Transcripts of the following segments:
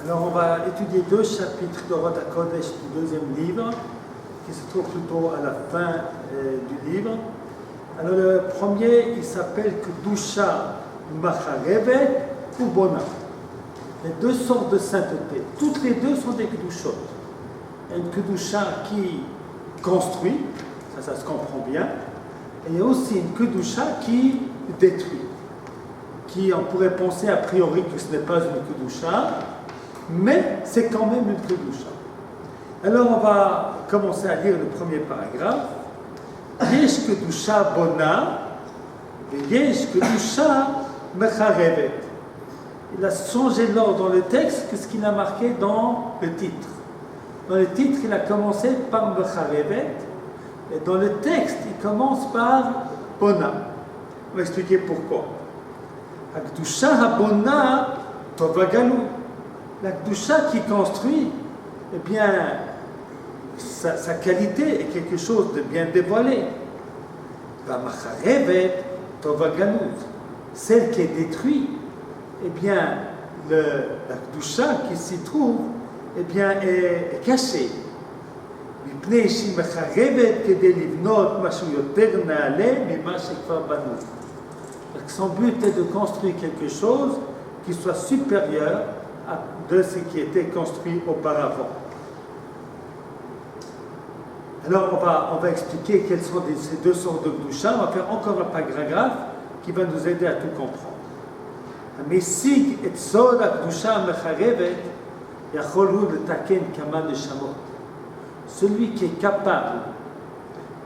Alors on va étudier deux chapitres d'Orot HaKodesh du deuxième livre, qui se trouve plutôt à la fin du livre. Alors le premier, il s'appelle Kedusha Macharevet ou Bona. Les deux sortes de sainteté. Toutes les deux sont des Kedushot. Il y a une Kedusha qui construit, ça se comprend bien, et il y a aussi une Kedusha qui détruit. Qui on pourrait penser a priori que ce n'est pas une Kedusha, mais c'est quand même une Kedusha. Alors on va commencer à lire le premier paragraphe. Yesh Kedusha Bona, et Yesh Kedusha Mecharevet. Il a changé l'ordre dans le texte que ce qu'il a marqué dans le titre. Dans le titre, il a commencé par Mecharevet, et dans le texte, il commence par Bona. On va expliquer pourquoi. La Kedusha Habona Tovagalu. La Kedusha qui construit, eh bien, sa qualité est quelque chose de bien dévoilé. La Macharevet Tovagalu. Celle qui est détruite, eh bien, la Kedusha qui s'y trouve, eh bien, est cachée. Son but est de construire quelque chose qui soit supérieur de ce qui était construit auparavant. Alors on va expliquer quelles sont ces deux sortes de Kedusha. On va faire encore un paragraphe qui va nous aider à tout comprendre. המשיג את סוד הקדושה המחרבת יכול הוא לתקן כמה נשמות. Celui qui est capable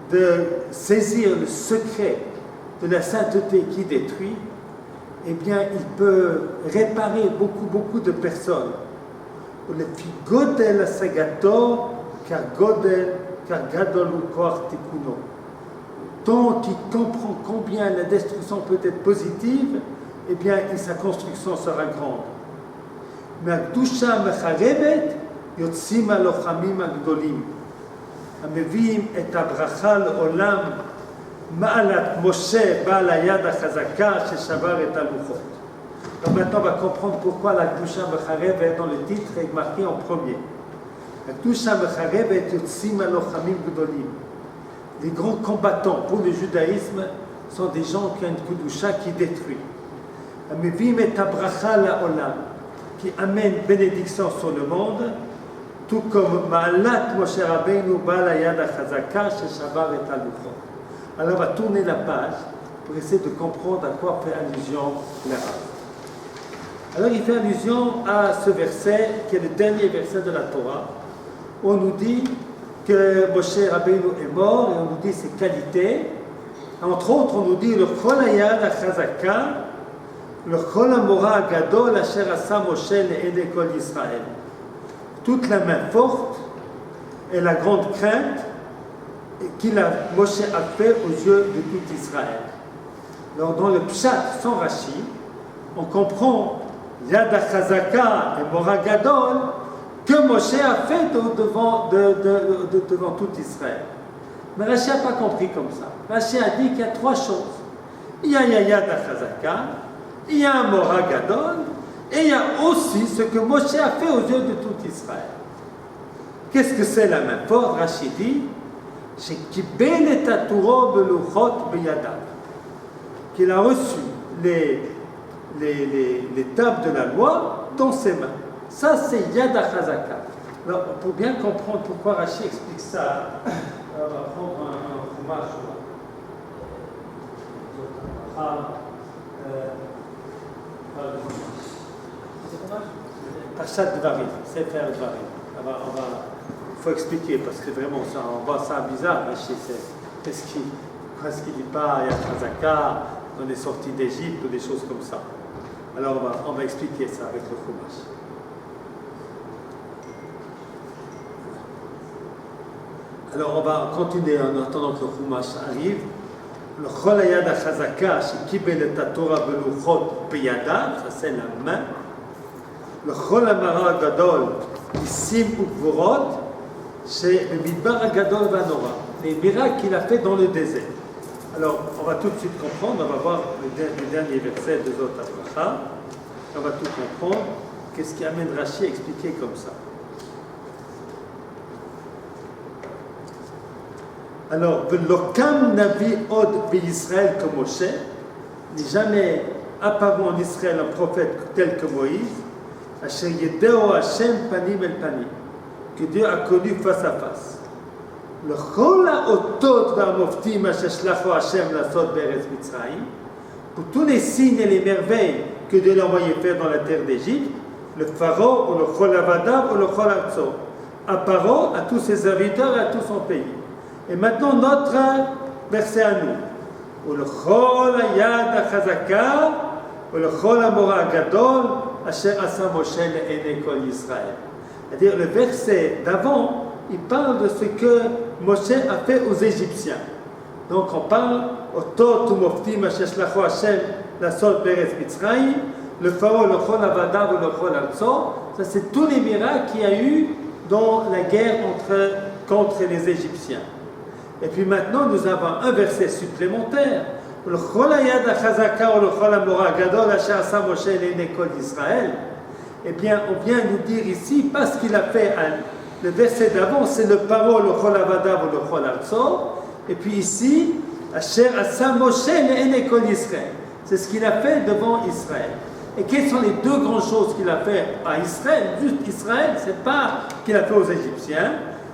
de saisir le secret de la sainteté qui détruit, eh bien, il peut réparer beaucoup de personnes. Le fi godel asagato car gadol ou koach tikuno. Tant qu'il comprend combien la destruction peut être positive, eh bien, sa construction sera grande. Mais הקדושה המחרבת יוצאים הלוחמים הגדולים, המביאים את הברכה לעולם מעלת משה בעל היד החזקה ששבר את הלוחות. Donc maintenant, on va comprendre pourquoi la Kedusha Mecharevet dans le titre est marqué en premier. La Kedusha Mecharevet יוצאים הלוחמים גדולים. Les grands combattants pour le judaïsme sont des gens qui ont une Kedusha qui détruit. המביאים את הברכה לעולם, qui amène bénédiction sur le monde, tout comme Ma'alat Moshe Rabbeinu Baal Hayad HaChazaka Sheshabar et Haluchot. Alors on va tourner la page pour essayer de comprendre à quoi fait allusion le Rav. Alors il fait allusion à ce verset qui est le dernier verset de la Torah, où on nous dit que Moshe Rabbeinu est mort et on nous dit ses qualités. Entre autres, on nous dit le Chol Hayad HaChazaka le Chol HaMorah HaGadol Asher Asa Moshe Le'enei Kol Yisrael. Toute la main forte et la grande crainte Moshe a fait aux yeux de tout Israël. Alors dans le Pshat sans Rashi, on comprend Yad HaChazaka et Morah Gadol que Moshe a fait devant tout Israël. Mais Rashi n'a pas compris comme ça. Rashi a dit qu'il y a trois choses. Il y a Yad HaChazaka, il y a un Morah Gadol, et il y a aussi ce que Moshe a fait aux yeux de tout Israël. Qu'est-ce que c'est la main forte? Rashi dit qu'il a reçu les tables de la loi dans ses mains. Ça, c'est Yad HaChazaka. Alors, pour bien comprendre pourquoi Rashi explique ça, on va prendre un fromage. Parchat Dvarim, c'est faire Dvarim. Il faut expliquer parce que vraiment on voit ça bizarre. Qu'est-ce qu'il ne dit pas Yad HaChazaka, on est sorti d'Égypte ou des choses comme ça. Alors on va expliquer ça avec le Chumash. Alors on va continuer en attendant que le Chumash arrive. Le Chol Hayad HaChazaka shekibel et haTorah beluchot beyadav, ça c'est la main. Le Chol HaMorah HaGadol Nissim u'Gvorot, c'est le Midbar HaGadol VaNorah, les miracles qu'il a fait dans le désert. Alors on va tout de suite comprendre, on va voir le dernier verset de Zot HaBracha, on va tout comprendre. Qu'est-ce qui amène Rashi à expliquer comme ça? Alors, Velokam Navi Od Israël comme Moshe, n'est jamais apparu en Israël un prophète tel que Moïse, Asher Yedeo Hashem Panim El Panim, que Dieu a connu face à face. Le Chol HaOtot VaMoftim Asher Shlacho Hashem Lasot Be'eretz Mitzrayim, pour tous les signes et les merveilles que Dieu l'a envoyé faire dans la terre d'Égypte, le Pharaon ou le Chol Avadav ou le Chol Arzo, à Paro, à tous ses serviteurs et à tout son pays. Et maintenant notre verset à nous. Ou le Chol Hayad HaChazaka, ou le Chol HaMora HaGadol, Asher Asa Moshe Le'enei Kol Yisraël. C'est-à-dire le verset d'avant, il parle de ce que Moshe a fait aux Égyptiens. Donc on parle Otot Umoftim Asher Shlacho Hashem Lasot Be'eretz Mitzrayim, le Pharaon, le Chol Avadav ou le Chol Arzo. Ça c'est tous les miracles qu'il y a eu dans la guerre contre les Égyptiens. Et puis maintenant, nous avons un verset supplémentaire. Le Chol Hayad HaChazaka ou le Chol HaMora HaGadol Asher Asa Moshe Le'enei Kol Yisraël. Eh bien, on vient nous dire ici, parce qu'il a fait le verset d'avant, c'est le Paro, le Chol Avadav ou le Chol Arzo. Et puis ici, Asher Asa Moshe Le'enei Kol Yisraël. C'est ce qu'il a fait devant Israël. Et quelles sont les deux grandes choses qu'il a fait à Israël? Juste Israël, c'est pas qu'il a fait aux Égyptiens.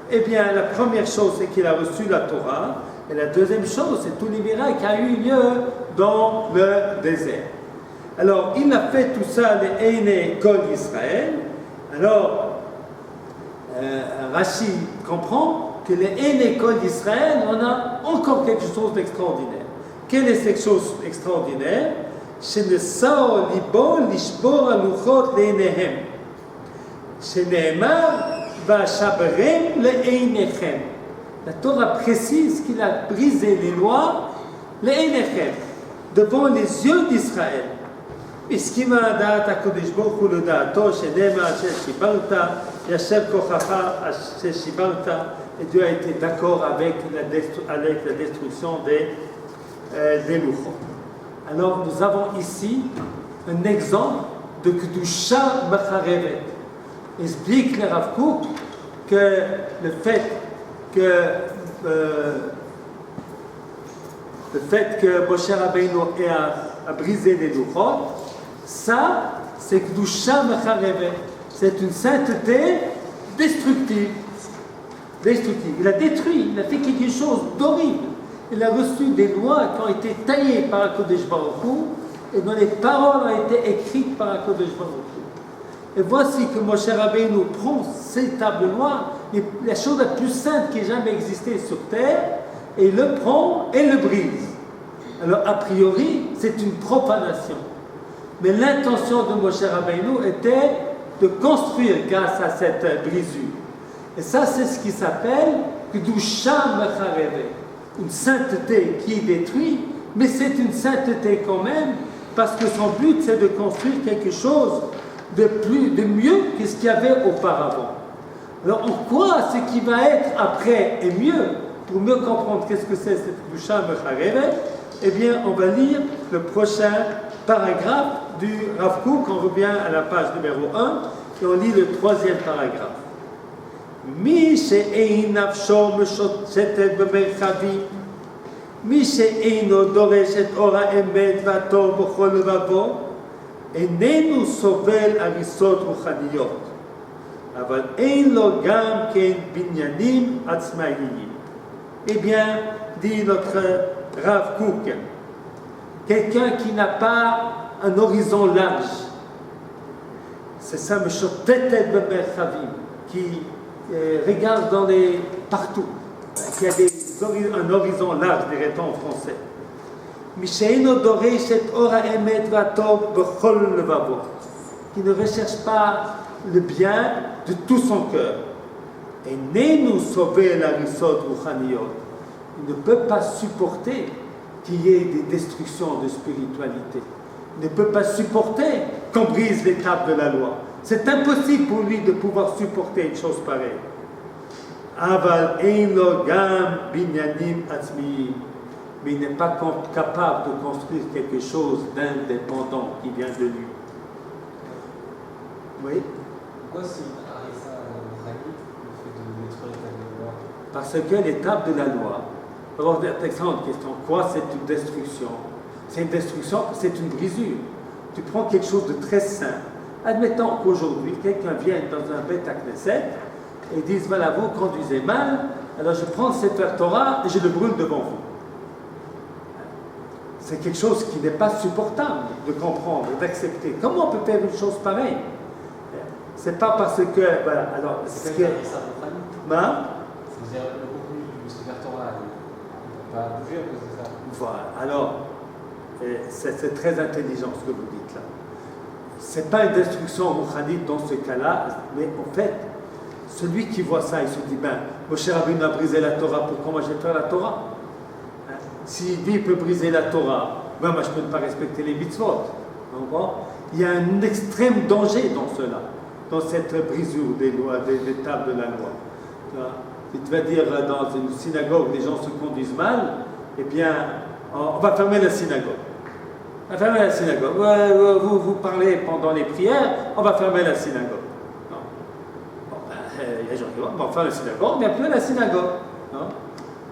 Eh bien, la première chose, c'est qu'il a reçu la Torah. Et la deuxième chose, c'est tous les miracles qui ont eu lieu dans le désert. Alors, il a fait tout ça, les Einei Kol Israël. Alors, Rashi comprend que les Einei Kol Israël, on a encore quelque chose d'extraordinaire. Quelle est cette chose extraordinaire? Shenesao libo lishbor aluchot leinehem. Sheneemar Vashaberem le'einechem. La Torah précise qu'il a brisé les lois, le'einechem, devant les yeux d'Israël. Iskima da'at HaKadosh Baruch Hu l'da'ato, sheneema asher shibarta, yasher kochacha asher shibarta. Et Dieu a été d'accord avec la destruction des louchot. Alors nous avons ici un exemple de Kedusha Mecharevet. Explique le Rav Kook que le fait que Moshe Rabbeinu a brisé les louchot, ça c'est Kedusha Mecharevet. C'est une sainteté destructive. Il a détruit, il a fait quelque chose d'horrible. Il a reçu des lois qui ont été taillées par HaKadosh Baruch Hu et dont les paroles ont été écrites par HaKadosh Baruch Hu. Et voici que Moshe Rabbeinu prend ces tables noires, la chose la plus sainte qui ait jamais existé sur terre, et il le prend et le brise. Alors a priori, c'est une profanation. Mais l'intention de Moshe Rabbeinu était de construire grâce à cette brisure. Et ça, c'est ce qui s'appelle Kedusha Mecharevet. Une sainteté qui détruit, mais c'est une sainteté quand même, parce que son but c'est de construire quelque chose de mieux que ce qu'il y avait auparavant. Alors en quoi ce qui va être après est mieux? Pour mieux comprendre qu'est-ce que c'est cette Kedusha Mecharevet, eh bien on va lire le prochain paragraphe du Rav Kook. On revient à la page numéro 1 et on lit le troisième paragraphe. מי שאין נפשו משוטטת במרחבים, מי שאינו דורש את אור האמת והטוב בכל לבבו, איננו סובל הריסות רוחניות, אבל אין לו גם כן בניינים עצמאיים. Eh bien, dit notre Rav Kook, quelqu'un qui n'a pas un horizon large, c'est ça, משוטטת במרחבים, qui regarde partout, qu'il y a un horizon large, dirait-on en français. Qui ne recherche pas le bien de tout son cœur. Il ne peut pas supporter qu'il y ait des destructions de spiritualité. Il ne peut pas supporter qu'on brise les tables de la loi. C'est impossible pour lui de pouvoir supporter une chose pareille. Aval eino gam binyanim atzmiyim. Mais il n'est pas capable de construire quelque chose d'indépendant qui vient de lui. Oui. Pourquoi c'est une harissa rouhanite, le fait de détruire les tables de loi? Parce que les tables de la loi, alors excellente question, quoi c'est une destruction? C'est une destruction, c'est une brisure. Tu prends quelque chose de très simple. Admettons qu'aujourd'hui, quelqu'un vienne dans un Beit Knesset et dise, voilà, vous conduisez mal, alors je prends cette Torah et je le brûle devant vous. C'est quelque chose qui n'est pas supportable de comprendre, d'accepter. Comment on peut faire une chose pareille? C'est pas parce que, voilà, alors... C'est une harissa rouhanite. C'est-à-dire le contenu du Sefer Torah, il ne peut pas bouger à cause de ça. Voilà, alors, c'est très intelligent ce que vous dites là. Ce n'est pas une destruction rouhanite dans ce cas-là, mais en fait, celui qui voit ça, il se dit, ben, Moshe Rabbeinu a brisé la Torah, pourquoi moi je vais faire la Torah? S'il dit, il peut briser la Torah, ben moi je ne peux pas respecter les mitzvot. Il y a un extrême danger dans cela, dans cette brisure des lois, des tables de la loi. Si tu vas dire dans une synagogue, les gens se conduisent mal, eh bien, on va fermer la synagogue. On va fermer la synagogue. Vous parlez pendant les prières, on va fermer la synagogue. Non. Bon, il y a des gens qui vont, on va faire la synagogue, on ne vient plus à la synagogue. Non.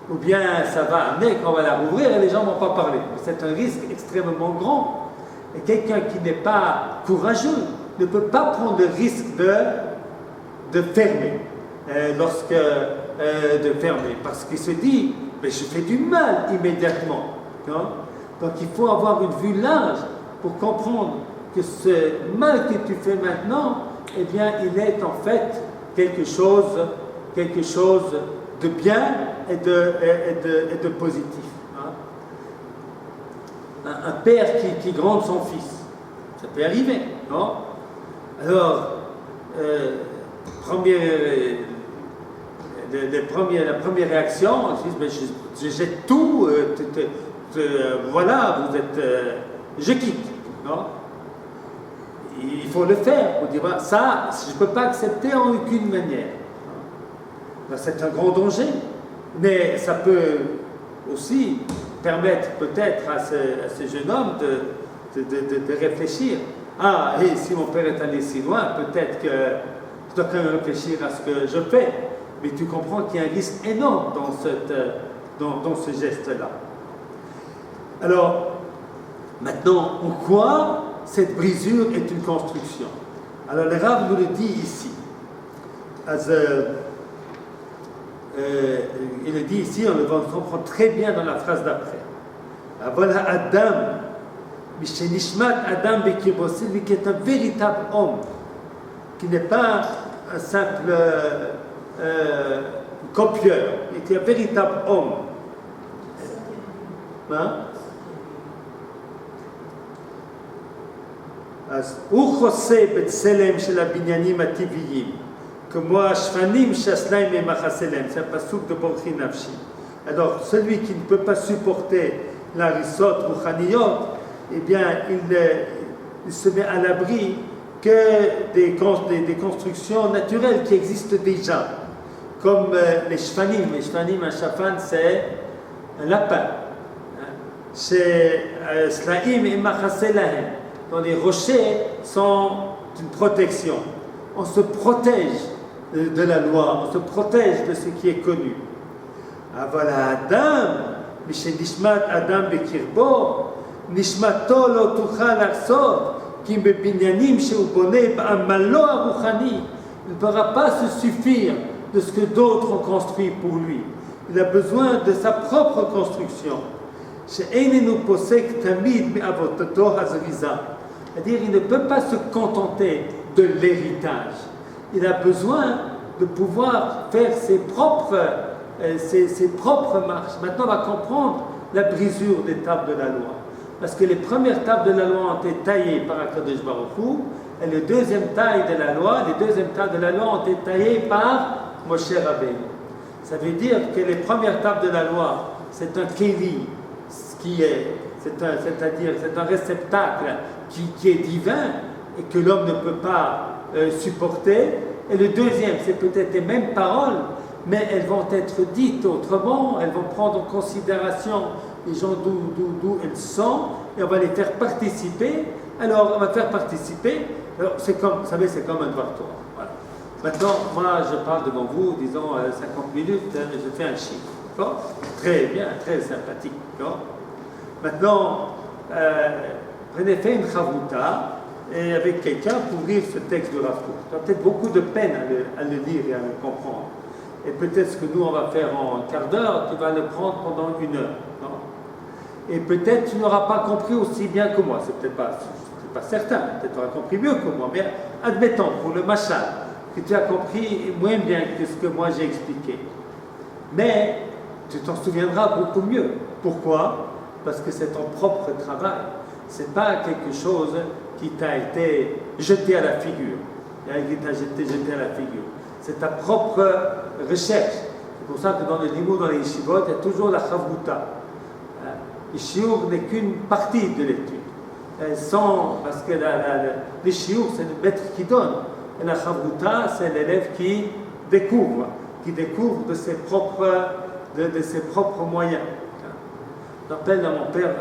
Ou bien ça va amener, quand on va la rouvrir, et les gens ne vont pas parler. C'est un risque extrêmement grand. Et quelqu'un qui n'est pas courageux ne peut pas prendre le risque de fermer. De fermer. Parce qu'il se dit, mais je fais du mal immédiatement. Non? Donc il faut avoir une vue large pour comprendre que ce mal que tu fais maintenant, eh bien, il est en fait quelque chose de bien et de positif. Hein? Un père qui gronde son fils, ça peut arriver, non? Alors, la première réaction, je jette tout, voilà, vous êtes, je quitte, non? Il faut le faire, pour dire, ça, je ne peux pas accepter en aucune manière. C'est un grand danger, mais ça peut aussi permettre peut-être à ce jeune homme de réfléchir. Ah, et si mon père est allé si loin, peut-être que je dois quand même réfléchir à ce que je fais. Mais tu comprends qu'il y a un risque énorme dans ce geste-là. Alors, maintenant, en quoi cette brisure est une construction? Alors, le Rav nous le dit ici. Il le dit ici, on le comprend très bien dans la phrase d'après. Voilà Adam, Mishenishmat Adam Bekirbo, celui qui est un véritable homme, qui n'est pas un simple copieur, il est un véritable homme. Hein? הוא חוסה בצלם של הבניינים הטבעיים, כמו השפנים שהסלעים ממחסה להם, c'est un pasuk de Borchi Nafshi. Alors, celui qui ne peut pas supporter la risot rouhaniyot, eh bien, il se met à l'abri que des constructions naturelles qui existent déjà, comme les shfanim. Les shfanim, un shafan, c'est un lapin. C'est slaim et machasé lahem. Dans les rochers sont une protection. On se protège de la loi, on se protège de ce qui est connu. Ah voilà, Adam, Mishenishmat Adam Bekirbo, Nishmato lo tuchal arsot, Kim bebinyanim sheubone ba'amalo aruchani. Il ne pourra pas se suffire de ce que d'autres ont construit pour lui. Il a besoin de sa propre construction. She'einenu posek tamid me'avotato hazriza. C'est-à-dire, il ne peut pas se contenter de l'héritage. Il a besoin de pouvoir faire ses propres marches. Maintenant, on va comprendre la brisure des tables de la loi. Parce que les premières tables de la loi ont été taillées par Akadosh Baruch Hu, et les deuxièmes tables de la loi ont été taillées par Moshe Rabbeinu. Ça veut dire que les premières tables de la loi, c'est un kéli, c'est un réceptacle qui est divin et que l'homme ne peut pas supporter. Et le deuxième, c'est peut-être les mêmes paroles, mais elles vont être dites autrement, elles vont prendre en considération les gens d'où elles sont, et on va les faire participer Alors, on va faire participer. Alors, c'est comme, vous savez, c'est comme un devoir Torah. Voilà. Maintenant, moi, je parle devant vous, disons 50 minutes, je fais un chiffre. D'accord? Très bien, très sympathique. D'accord? Maintenant, prenez fait une chavruta et avec quelqu'un pour lire ce texte de Rav Kook. Tu as peut-être beaucoup de peine à le lire et à le comprendre. Et peut-être ce que nous, on va faire en un quart d'heure, tu vas le prendre pendant 1 heure. Non? Et peut-être tu n'auras pas compris aussi bien que moi. C'est peut-être pas certain. Peut-être tu auras compris mieux que moi. Mais admettons, pour le machal, que tu as compris moins bien que ce que moi j'ai expliqué. Mais tu t'en souviendras beaucoup mieux. Pourquoi? Parce que c'est ton propre travail. Ce n'est pas quelque chose qui t'a été jeté à la figure. Qui t'a jeté à la figure. C'est ta propre recherche. C'est pour ça que dans les limoux, dans les yeshivot, il y a toujours la chavruta. Le shiur n'est qu'une partie de l'étude. Elles sont, parce que le shiur, c'est le maître qui donne. Et la chavruta, c'est l'élève qui découvre de ses propres moyens. Je rappelle à mon père,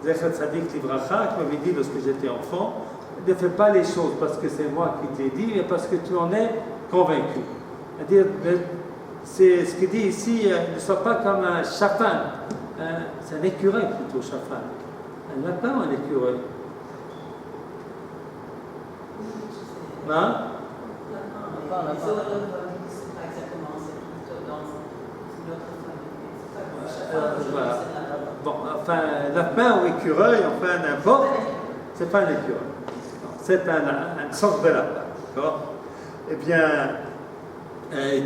Zecher Tzadik Livracha, qui m'avait dit lorsque j'étais enfant, ne fais pas les choses parce que c'est moi qui te l'ai dit, mais parce que tu en es convaincu. C'est-à-dire, c'est ce qu'il dit ici, ne sois pas comme un chafan. C'est un écureuil plutôt, chafan. Un lapin ou un écureuil? Hein? Voilà. Bon, enfin, lapin ou écureuil, enfin n'importe, c'est pas un écureuil. C'est une sorte de lapin. D'accord? Eh bien,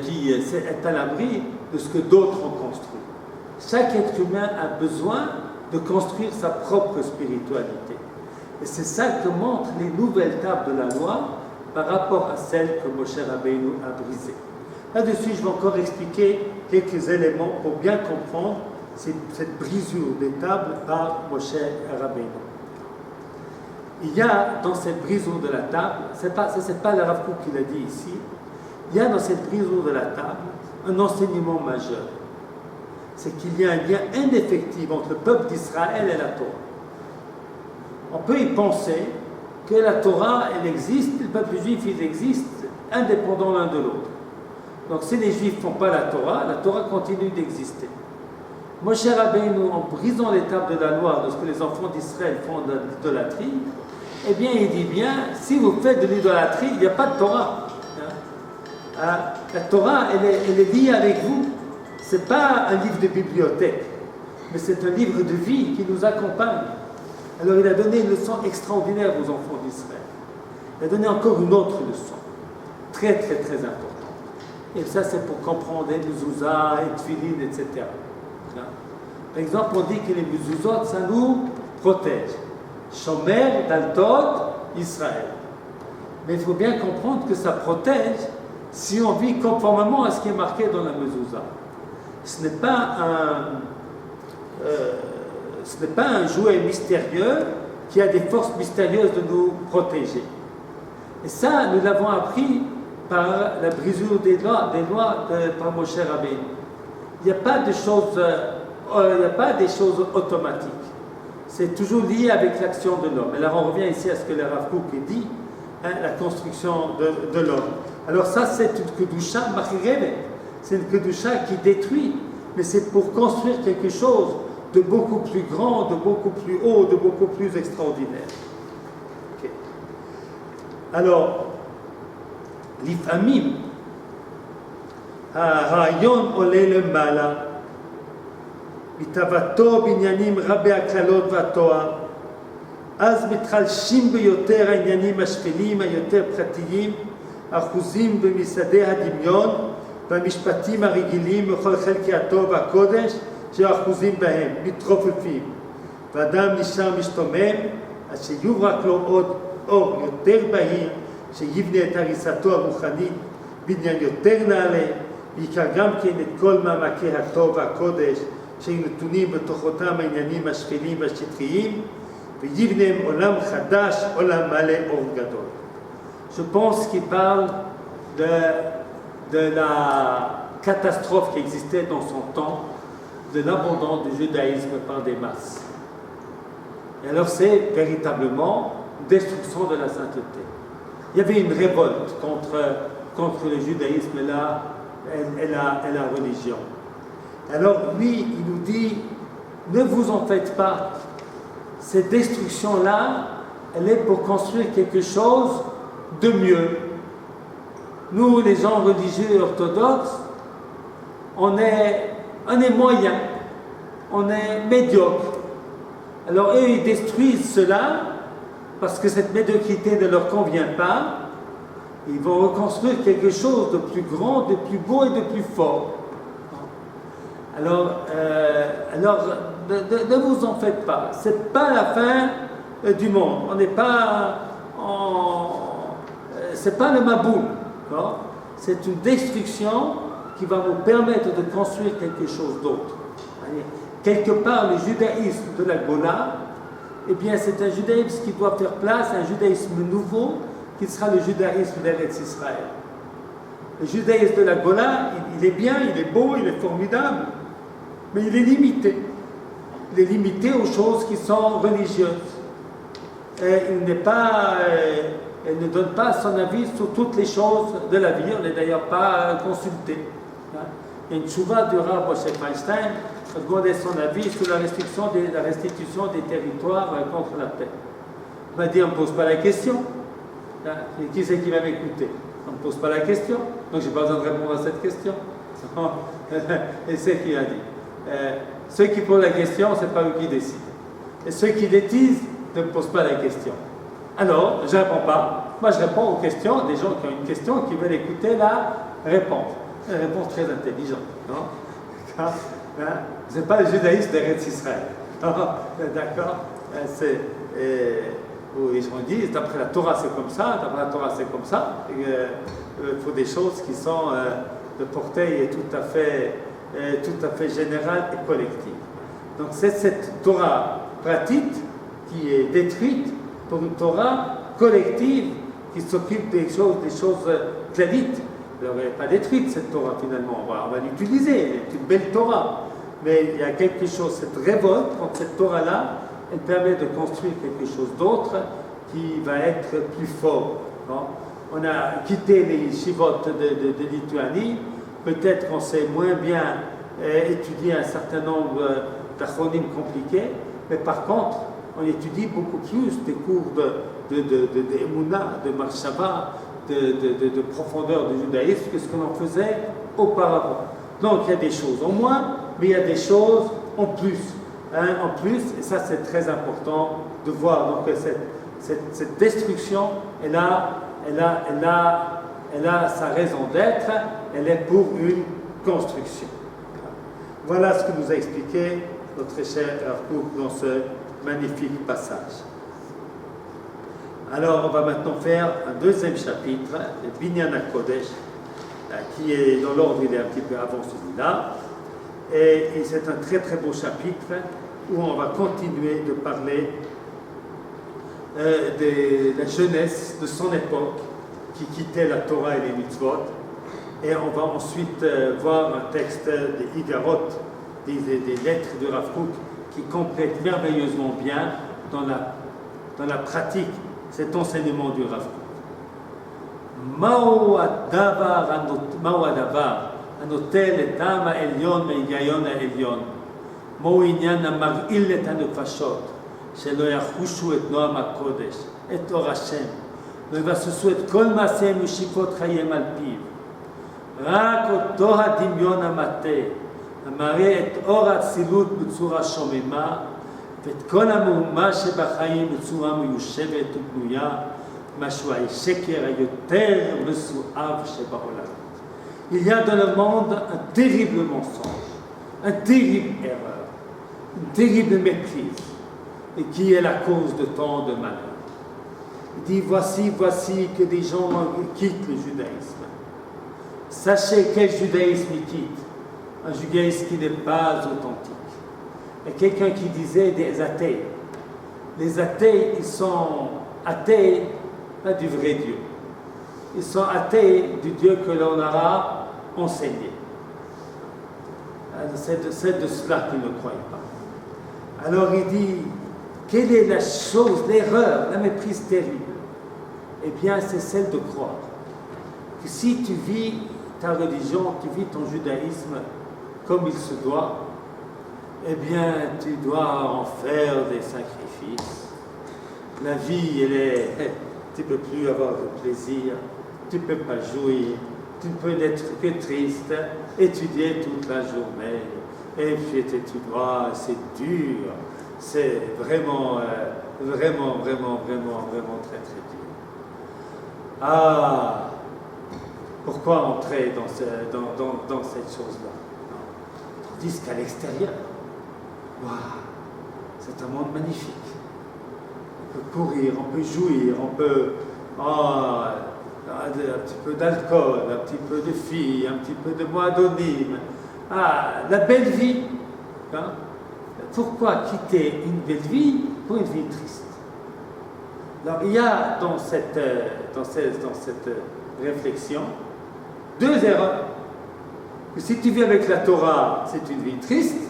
qui est à l'abri de ce que d'autres ont construit. Chaque être humain a besoin de construire sa propre spiritualité. Et c'est ça que montrent les nouvelles tables de la loi par rapport à celles que Moshe Rabbeinu a brisées. Là-dessus, je vais encore expliquer quelques éléments pour bien comprendre cette brisure des tables par Moshe Rabbeinu. Il y a dans cette brisure de la table, c'est pas le Rav Kook qui l'a dit ici, il y a dans cette brisure de la table un enseignement majeur. C'est qu'il y a un lien indéfectible entre le peuple d'Israël et la Torah. On peut y penser que la Torah, elle existe, le peuple juif, il existe, indépendants l'un de l'autre. Donc si les Juifs ne font pas la Torah continue d'exister. Moshe Rabbeinu, en brisant les tables de la loi, lorsque les enfants d'Israël font de l'idolâtrie, eh bien, il dit bien, si vous faites de l'idolâtrie, il n'y a pas de Torah. La Torah, elle est liée avec vous. Ce n'est pas un livre de bibliothèque, mais c'est un livre de vie qui nous accompagne. Alors, il a donné une leçon extraordinaire aux enfants d'Israël. Il a donné encore une autre leçon, très, très, très importante. Et ça, c'est pour comprendre les mezuzah, les tefillin, etc. Par exemple, on dit que les mezuzot, ça nous protège. Shomer, Daltot, Israël. Mais il faut bien comprendre que ça protège si on vit conformément à ce qui est marqué dans la mezuzah. Ce n'est pas un jouet mystérieux qui a des forces mystérieuses de nous protéger. Et ça, nous l'avons appris par la brisure des lois par Moshe Rabbeinu. Il n'y a pas des choses automatiques. C'est toujours lié avec l'action de l'homme. Et là, on revient ici à ce que le Rav Kook dit, la construction de l'homme. Alors ça, c'est une kedusha machireve. C'est une kedusha qui détruit, mais c'est pour construire quelque chose de beaucoup plus grand, de beaucoup plus haut, de beaucoup plus extraordinaire. Okay. Alors, l'ifamim, הרעיון עולה למעלה, מתאוותו בעניינים רבי הכללות והתואר, אז מתחלשים ביותר העניינים השפלים, היותר פרטיים, אחוזים במסעדי הדמיון והמשפטים הרגילים וכל חלקי הטוב והקודש שאחוזים בהם, מתרופפים. ואדם נשאר משתומם, אז שיוברק לו עוד אור יותר בהיר, שיבנה את הריסתו הרוחנית בניין יותר נעלה, בעיקר גם כן את כל מעמקי הטוב והקודש שהיו נתונים בתוכותם העניינים השפלים והשטחיים, ויבנם עולם חדש, עולם מלא אור גדול. Je pense qu'il parle de la catastrophe qui existait dans son temps, de l'abandon du judaïsme par des masses. Et alors c'est véritablement destruction de la sainteté. Il y avait une révolte contre le judaïsme et la religion. Alors lui, il nous dit, ne vous en faites pas. Cette destruction-là, elle est pour construire quelque chose de mieux. Nous, les gens religieux et orthodoxes, on est moyens, on est médiocres. Alors eux, ils détruisent cela parce que cette médiocrité ne leur convient pas. Ils vont reconstruire quelque chose de plus grand, de plus beau et de plus fort. Alors ne vous en faites pas. Ce n'est pas la fin du monde. On n'est pas c'est pas le Maboul. C'est une destruction qui va vous permettre de construire quelque chose d'autre. Quelque part, le judaïsme de la Gola, eh bien, c'est un judaïsme qui doit faire place à un judaïsme nouveau, qui sera le judaïsme d'Eretz Israël. Le judaïsme de la Gola, il est bien, il est beau, il est formidable, mais il est limité. Il est limité aux choses qui sont religieuses. Et elle ne donne pas son avis sur toutes les choses de la vie. On n'est d'ailleurs pas consulté. Il y a une tchouva du Rav Moshe Feinstein qui a demandé son avis sur la restitution des territoires contre la paix. Il m'a dit, on ne pose pas la question. Et qui c'est qui va m'écouter? On ne pose pas la question. Donc je n'ai pas besoin de répondre à cette question. Et c'est qui a dit. Ceux qui posent la question, ce n'est pas eux qui décident. Et ceux qui décident ne posent pas la question. Alors, je ne réponds pas. Moi, je réponds aux questions des gens qui ont une question, qui veulent écouter la réponse. Une réponse très intelligente. Ce n'est pas le judaïsme d'Eretz Israël. D'accord? Les gens disent, d'après la Torah, c'est comme ça, d'après la Torah, c'est comme ça. Il faut des choses qui sont de portée tout à fait générale et collective. Donc, c'est cette Torah pratique qui est détruite pour une Torah collective qui s'occupe des choses clarites. Alors, elle n'est pas détruite, cette Torah, finalement. On va l'utiliser, elle est une belle Torah. Mais il y a quelque chose, cette révolte contre cette Torah-là, elle permet de construire quelque chose d'autre qui va être plus fort. On a quitté les yeshivot de Lituanie. Peut-être qu'on sait moins bien étudier un certain nombre d'achronim compliqués, mais par contre, on étudie beaucoup plus des cours d'Emunah, de Marshava, de profondeur du judaïsme que ce que l'on faisait auparavant. Donc il y a des choses en moins, mais il y a des choses en plus. En plus, et ça c'est très important de voir. Donc cette destruction, elle a sa raison d'être, elle est pour une construction. Voilà ce que nous a expliqué notre cher Rav Kook dans ce magnifique passage. Alors, on va maintenant faire un deuxième chapitre, le Binyan HaKodesh, qui est dans l'ordre, il est un petit peu avant celui-là. Et c'est un très très beau chapitre où on va continuer de parler de la jeunesse de son époque qui quittait la Torah et les mitzvot. Et on va ensuite voir un texte des Igarot, des lettres de Rav Kook qui complètent merveilleusement bien dans la pratique cet enseignement du Rav Kook. Ma'u adavar anotel et am ha'elyon me'higayon ha'elyon ma'u inyan ha'mar'il et hanefashot shelo yachushu et noam ha'kodesh et or Hashem לא יבססו את כל מעשיהם ושאיפות חייהם על פיו. רק אותו הדמיון המטה, המראה את אור האצילות בצורה שוממה, ואת כל המהומה שבחיים בצורה מיושבת ובנויה, משהו השקר היותר מסואב שבעולם. Il y a dans le monde un terrible mensonge, une terrible erreur, une terrible méprise, et qui est la cause de tant de malheur. Il dit, voici que des gens quittent le judaïsme. Sachez quel judaïsme ils quittent. Un judaïsme qui n'est pas authentique. Et quelqu'un qui disait des athées. Les athées, ils sont athées pas du vrai Dieu. Ils sont athées du Dieu que l'on aura enseigné. C'est de cela qu'ils ne croient pas. Alors il dit, quelle est la chose, l'erreur, la méprise terrible? Eh bien, c'est celle de croire que si tu vis ta religion, tu vis ton judaïsme comme il se doit, eh bien, tu dois en faire des sacrifices. La vie, tu ne peux plus avoir de plaisir, tu ne peux pas jouir, tu ne peux n'être que triste, étudier toute la journée, et puis tu dois, c'est dur, c'est vraiment, vraiment très dur. Ah, pourquoi entrer dans cette chose-là? Tandis qu'à l'extérieur, wow, c'est un monde magnifique. On peut courir, on peut jouir, on peut un petit peu d'alcool, un petit peu de filles, un petit peu de moadonyme. Ah, la belle vie. Hein? Pourquoi quitter une belle vie pour une vie triste? Alors, il y a dans cette réflexion deux erreurs. Que si tu vis avec la Torah, c'est une vie triste,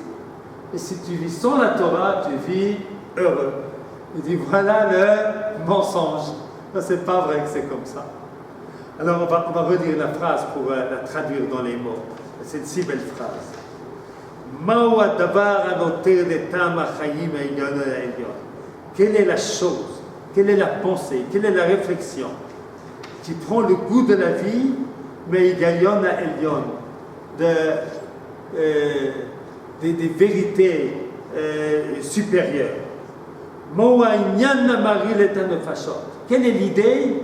et si tu vis sans la Torah, tu vis heureux. Il dit voilà le mensonge. Non, c'est pas vrai que c'est comme ça. Alors on va redire la phrase pour la traduire dans les mots. C'est une si belle phrase. Quelle est la chose, quelle est la pensée, quelle est la réflexion qui prend le goût de la vie, mais Igayon à Elion, des vérités supérieures. Quelle est l'idée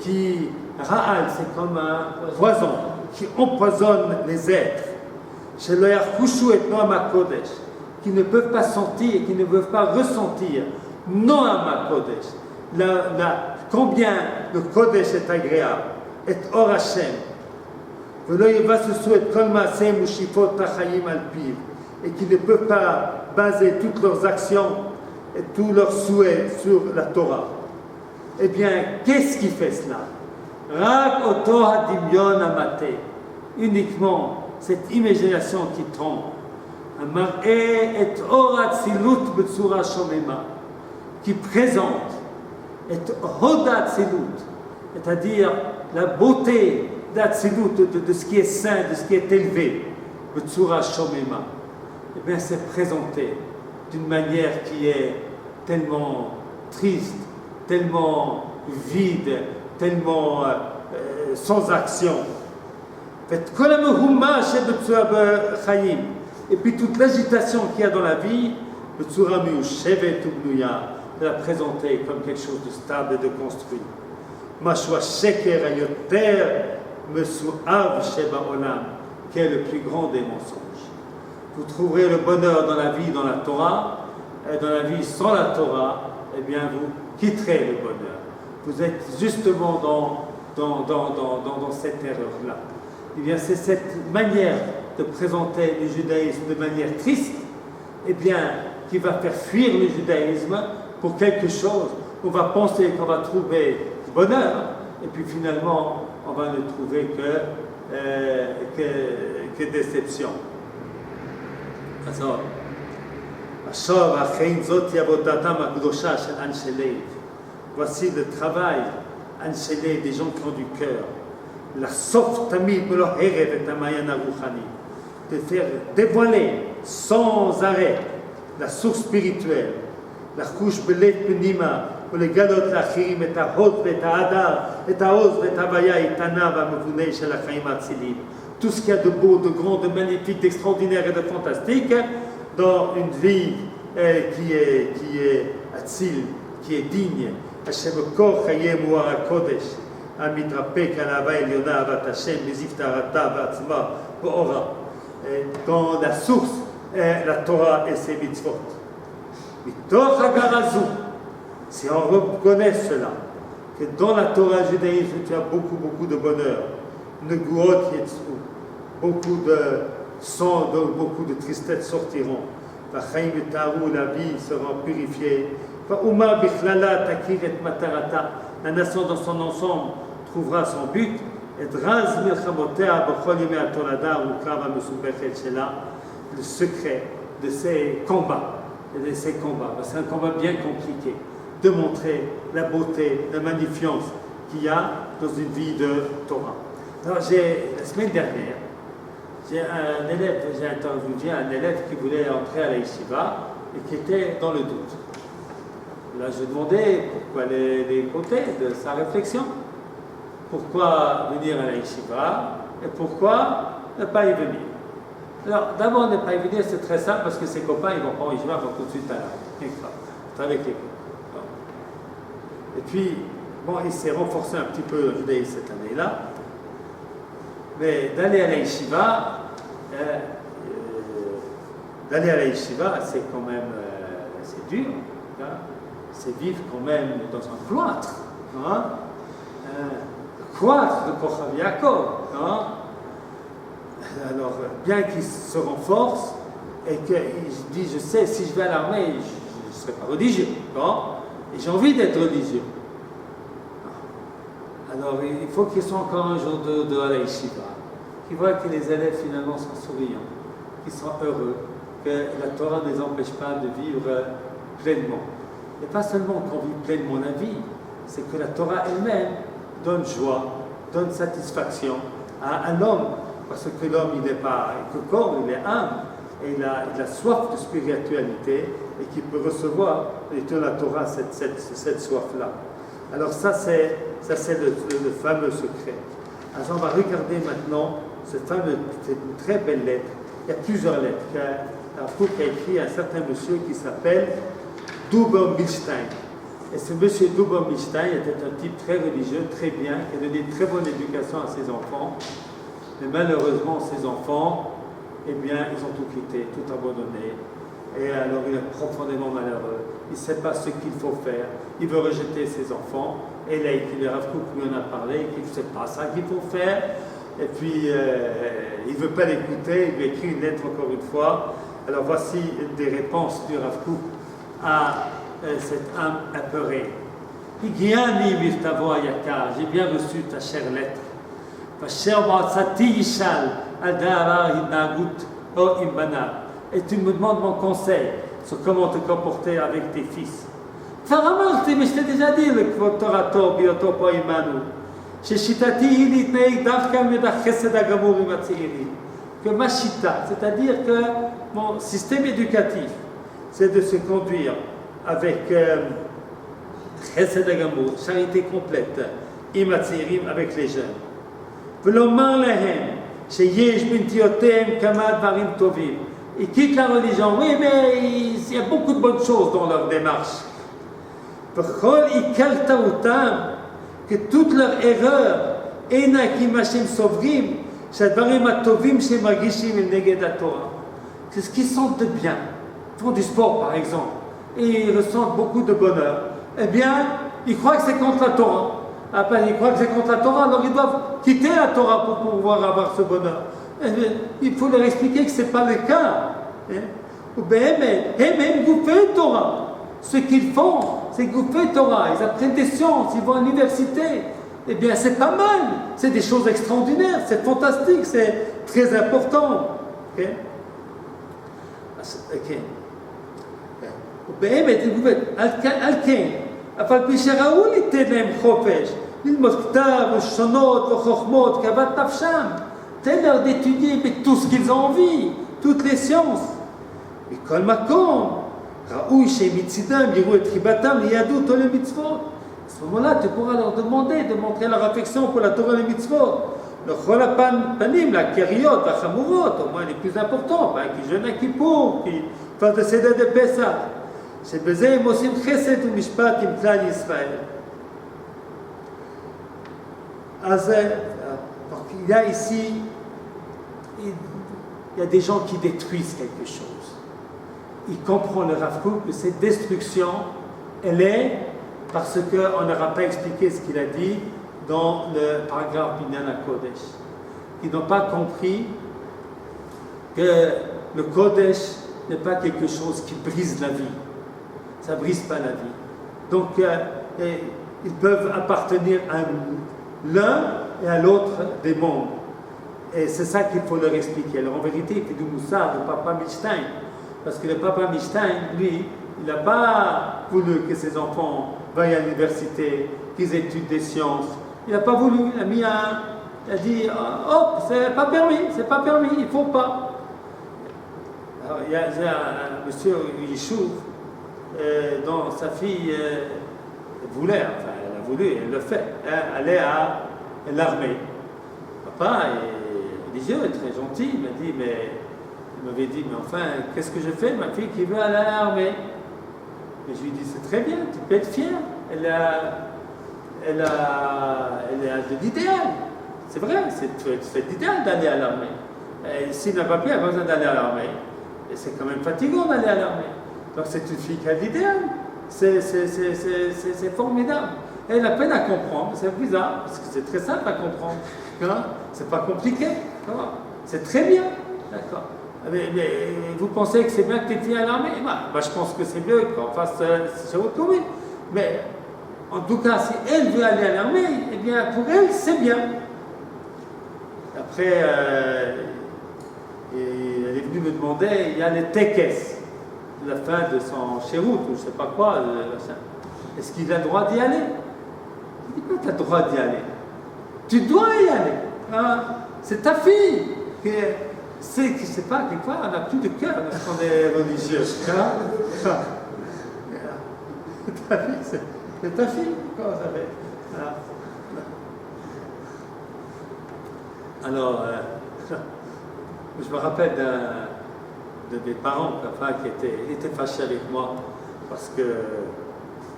qui ra'al, c'est comme un poison qui empoisonne les êtres, qui ne peuvent pas sentir, qui ne peuvent pas ressentir, non à ma Kodesh, combien le Kodesh est agréable, et Or Hashem, et qui ne peuvent pas baser toutes leurs actions et tous leurs souhaits sur la Torah. Eh bien, qu'est-ce qui fait cela? Rak oto hadimyon amate, uniquement cette imagination qui trompe, et or atzilut b'tzura shomema, qui présente et hodat atzilut, c'est-à-dire la beauté d'atzilut, de ce qui est saint, de ce qui est élevé, b'tzura shomema. Eh bien, c'est présenté d'une manière qui est tellement triste, tellement vide, tellement sans action. Et puis toute l'agitation qu'il y a dans la vie, de la présenter comme quelque chose de stable et de construit. Qui est le plus grand des mensonges. Vous trouverez le bonheur dans la vie, dans la Torah, et dans la vie sans la Torah, eh bien vous quitterez le bonheur. Vous êtes justement dans cette erreur-là. Eh bien c'est cette manière de présenter le judaïsme de manière triste, eh bien qui va faire fuir le judaïsme pour quelque chose. On va penser qu'on va trouver le bonheur, et puis finalement on va ne trouver que déception. Voici le travail des gens qui ont du cœur. La sof tamid de faire dévoiler sans arrêt la source spirituelle, la couche belev penima, pour les galot l'achirim et ההוד ואת ההדר, את העוז ואת ההוויה האיתנה והמבונה של החיים האציליים. Tout ce qu'il y a de beau, de grand, de magnifique, d'extraordinaire et de fantastique dans une vie qui est atzil, qui est digne. Hashem kor chayem hu harakodesh, hamitrapek al ahava elyona avat Hashem, bezif tarata v'atzma v'ora. Dans la source est la Torah et ses mitzvot. Mitoch hagarazu, si on reconnaît cela, que dans la Torah judaïsme tu as beaucoup de bonheur, neguot yetzu, beaucoup de sang, beaucoup de tristesse sortiront. La vie sera purifiée. La nation dans son ensemble trouvera son but. Le secret de ces combats de ces combats. C'est un combat bien compliqué de montrer la beauté, la magnificence qu'il y a dans une vie de Torah. Alors, la semaine dernière, j'ai interviewé un élève qui voulait entrer à la yeshiva et qui était dans le doute. Là, je demandais pourquoi les côtés de sa réflexion. Pourquoi venir à la yeshiva et pourquoi ne pas y venir. Alors, d'abord, ne pas y venir, c'est très simple parce que ses copains, ils vont pas en yeshiva, ils vont tout de suite à la c'est avec les copains. Et puis, bon, il s'est renforcé un petit peu le judaïsme cette année-là. Mais d'aller à la yeshiva, c'est quand même c'est dur. Hein? C'est vivre quand même dans un cloître. Hein? Cloître de Kochav Yaakov. Hein? Alors, bien qu'il se renforce et qu'il dit, je sais, si je vais à l'armée, je ne serai pas religieux. Hein? Et j'ai envie d'être religieux. Alors, il faut qu'ils soient encore un jour de la yeshiva, qu'ils voient que les élèves finalement sont souriants, qu'ils sont heureux, que la Torah ne les empêche pas de vivre pleinement. Et pas seulement qu'on vit pleinement la vie, c'est que la Torah elle-même donne joie, donne satisfaction à un homme, parce que l'homme il n'est pas que corps, il est âme, et il a soif de spiritualité, et qu'il peut recevoir de la Torah cette soif-là. Alors ça c'est le fameux secret. Alors on va regarder maintenant c'est une très belle lettre. Il y a plusieurs lettres. Un couple qui a écrit un certain monsieur qui s'appelle Dubon Milstein. Et ce monsieur Dubon Milstein était un type très religieux, très bien, qui a donné une très bonne éducation à ses enfants. Mais malheureusement, ses enfants, eh bien, ils ont tout quitté, tout abandonné. Et alors il est profondément malheureux. Il ne sait pas ce qu'il faut faire. Il veut rejeter ses enfants. Et là, le Rav Kook lui en a parlé, qu'il ne sait pas ça qu'il faut faire. Et puis, il ne veut pas l'écouter. Il lui écrit une lettre encore une fois. Alors voici des réponses du Rav Kook à cette âme apeurée. Igiani mirtavo ayakar, j'ai bien reçu ta chère lettre. Vasher ba'atzati yishal adara hinagut o imbana. Et tu me demandes mon conseil sur comment te comporter avec tes fils. Faramarti, mais je t'ai déjà dit le kvotorato bioto po imanu. Sheshitati hilitnei dafka medach chesed agamur im hatzeirim. Que ma chita, c'est-à-dire que mon système éducatif, c'est de se conduire avec chesed agamur, charité complète, im hatzeirim, avec les jeunes. V'lomar lehem, sheyesh bintiotem kama dvarim tovim. Ils quittent la religion, oui, mais il y a beaucoup de bonnes choses dans leur démarche. Que toute leur erreur, c'est ce qu'ils sentent de bien. Ils font du sport, par exemple, et ils ressentent beaucoup de bonheur. Eh bien, ils croient que c'est contre la Torah. Après, ils croient que c'est contre la Torah, alors ils doivent quitter la Torah pour pouvoir avoir ce bonheur. Il faut leur expliquer que ce n'est pas le cas. Torah. Ce qu'ils font, c'est goûter Torah. Ils apprennent des sciences, ils vont à l'université. Eh bien, c'est pas mal. C'est des choses extraordinaires, c'est fantastique, c'est très important. Ok? C'est-à-dire d'étudier tout ce qu'ils ont envie, toutes les sciences. Et kol makom, raoui shemitzidam yiru et chibatam liyadut o le mitzvot. À ce moment-là, tu pourras leur demander de montrer leur affection pour la Torah et les mitzvot. Le chol panim, la keriot, la chamurot, au moins les plus importants, qui jeûnent à Kippour, qui fassent le seder de Pessah. שבזה הם עושים חסד ומשפט עם כלל ישראל. אז il y a ici, il y a des gens qui détruisent quelque chose. Il comprend le Rav Kook que cette destruction, elle est parce qu'on n'aura pas expliqué ce qu'il a dit dans le paragraphe Binyan HaKodesh. Ils n'ont pas compris que le Kodesh n'est pas quelque chose qui brise la vie. Ça ne brise pas la vie. Donc, ils peuvent appartenir à l'un et à l'autre des mondes. Et c'est ça qu'il faut leur expliquer. Alors en vérité, il fait du moussard, du papa Milstein. Parce que le papa Einstein, lui, il n'a pas voulu que ses enfants vaillent à l'université, qu'ils étudient des sciences. Il n'a pas voulu, il a dit, hop, c'est pas permis, il ne faut pas. Alors, il y a un monsieur Yishuv, dont sa fille voulait, enfin, elle a voulu, elle le fait, aller à l'armée. Papa est religieux, très gentil, il m'avait dit, mais enfin, qu'est-ce que je fais, ma fille qui veut aller à l'armée? Mais je lui ai dit, c'est très bien, tu peux être fier. Elle a de l'idéal. C'est vrai, c'est l'idéal d'aller à l'armée. S'il n'a pas pu, elle n'a pas besoin d'aller à l'armée. Et c'est quand même fatigant d'aller à l'armée. Donc c'est une fille qui a de l'idéal. C'est formidable. Et elle a peine à comprendre, c'est bizarre, parce que c'est très simple à comprendre. Hein? C'est pas compliqué. C'est très bien. D'accord. Mais vous pensez que c'est bien que tu étais à l'armée? Je pense que c'est mieux qu'on fasse ce retour. Mais en tout cas, si elle veut aller à l'armée, eh bien pour elle, c'est bien. Après, elle est venue me demander, il y a les tekes, la fin de son chérout, ou je ne sais pas quoi, est-ce qu'il a le droit d'y aller? Je dis pas que tu as le droit d'y aller. Tu dois y aller. Hein? C'est ta fille. Je ne sais pas, quelquefois, on n'a plus de cœur lorsqu'on est religieux. Hein? Ta fille, c'est ta fille. Comment ça fait? Alors, je me rappelle de mes parents, enfin, qui étaient fâchés avec moi parce qu'ils